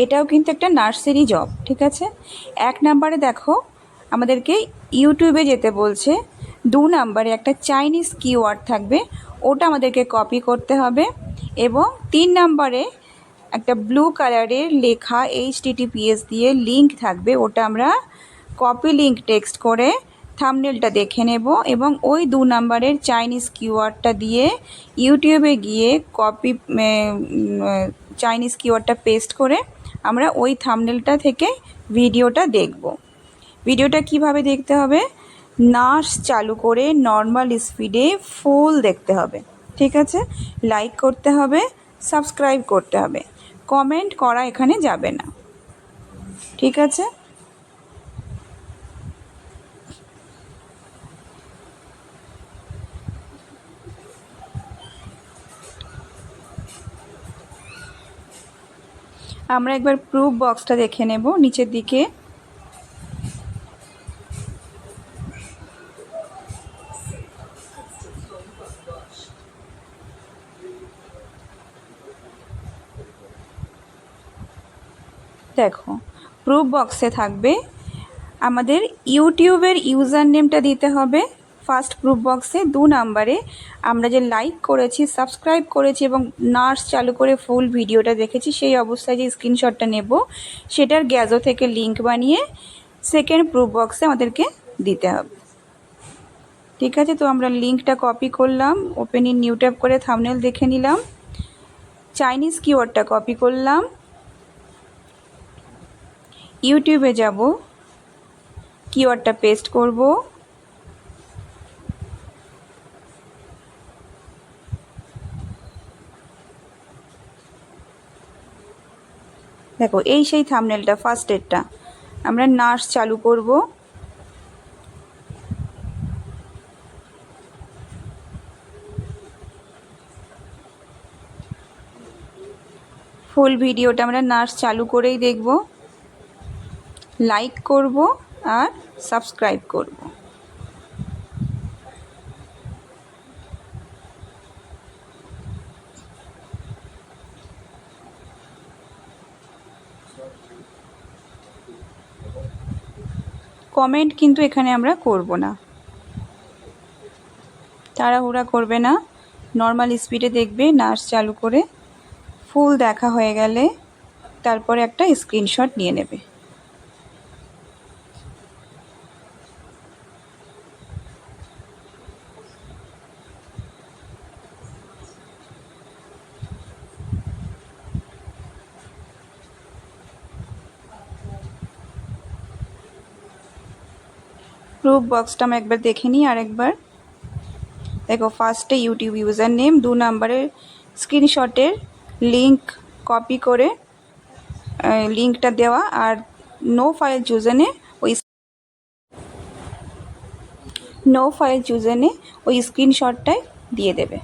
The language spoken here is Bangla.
এটাও কিন্তু একটা নার্সারি জব, ঠিক আছে। 1 নম্বরে দেখো আমাদেরকে ইউটিউবে যেতে বলছে। 2 নম্বরে একটা চাইনিজ কিওয়ার্ড থাকবে, ওটা আমাদেরকে কপি করতে হবে। এবং 3 নম্বরে একটা ব্লু কালারের লেখা HTTPS দিয়ে লিঙ্ক থাকবে, ওটা আমরা কপি লিঙ্ক টেক্সট করে থাম্বনেলটা দেখে নেব এবং ওই 2 নম্বরের চাইনিজ কিওয়ার্ডটা দিয়ে ইউটিউবে গিয়ে চাইনিজ কিওয়ার্ডটা পেস্ট করে আমরা ওই থাম্বনেলটা থেকে ভিডিওটা দেখব। ভিডিওটা কিভাবে দেখতে হবে? নার্স চালু করে নর্মাল স্পিডে ফুল দেখতে হবে, ঠিক আছে। লাইক করতে হবে, সাবস্ক্রাইব করতে হবে, কমেন্ট করা এখানে যাবে না, ঠিক আছে। আমরা একবার প্রুফ বক্সটা দেখে নেব নিচের দিকে। দেখো প্রুফ বক্সে থাকবে আমাদের ইউটিউবের ইউজার নেমটা দিতে হবে ফার্স্ট প্রুফ বক্সে। 2 নম্বরে আমরা যে লাইক করেছি, সাবস্ক্রাইব করেছি এবং নার্স চালু করে ফুল ভিডিওটা দেখেছি সেই অবস্থায় যে স্ক্রিনশটটা নেব সেটার গ্যাজো থেকে লিঙ্ক বানিয়ে সেকেন্ড প্রুফ বক্সে আমাদেরকে দিতে হবে, ঠিক আছে। তো আমরা লিঙ্কটা কপি করলাম, ওপেন ইন নিউ ট্যাব করে থাম্বনেল দেখে নিলাম, চাইনিজ কিওয়ার্ডটা কপি করলাম, ইউটিউবে যাব, কিওয়ার্ডটা পেস্ট করব, দেখো এই সেই থাম্বনেলটা ফার্স্টেরটা। আমরা নার্স চালু করব, ফুল ভিডিওটা আমরা নার্স চালু করেই দেখব, লাইক করব আর সাবস্ক্রাইব করব। কমেন্ট কিন্তু এখানে আমরা করব না, তাড়াহুড়া করবে না, নর্মাল স্পিডে দেখবে। নার্স চালু করে ফুল দেখা হয়ে গেলে তারপরে একটা স্ক্রিনশট নিয়ে নেবে। প্রুফ বক্সটা আমরা একবার দেখে নিই আরেকবার। দেখো ফার্স্টে ইউটিউব ইউজার নেম, 2 নম্বরের স্ক্রিনশটের লিঙ্ক কপি করে লিঙ্কটা দেওয়া আর নো ফাইল চুজেনে ওই স্ক্রিনশটটাই দিয়ে দেবে।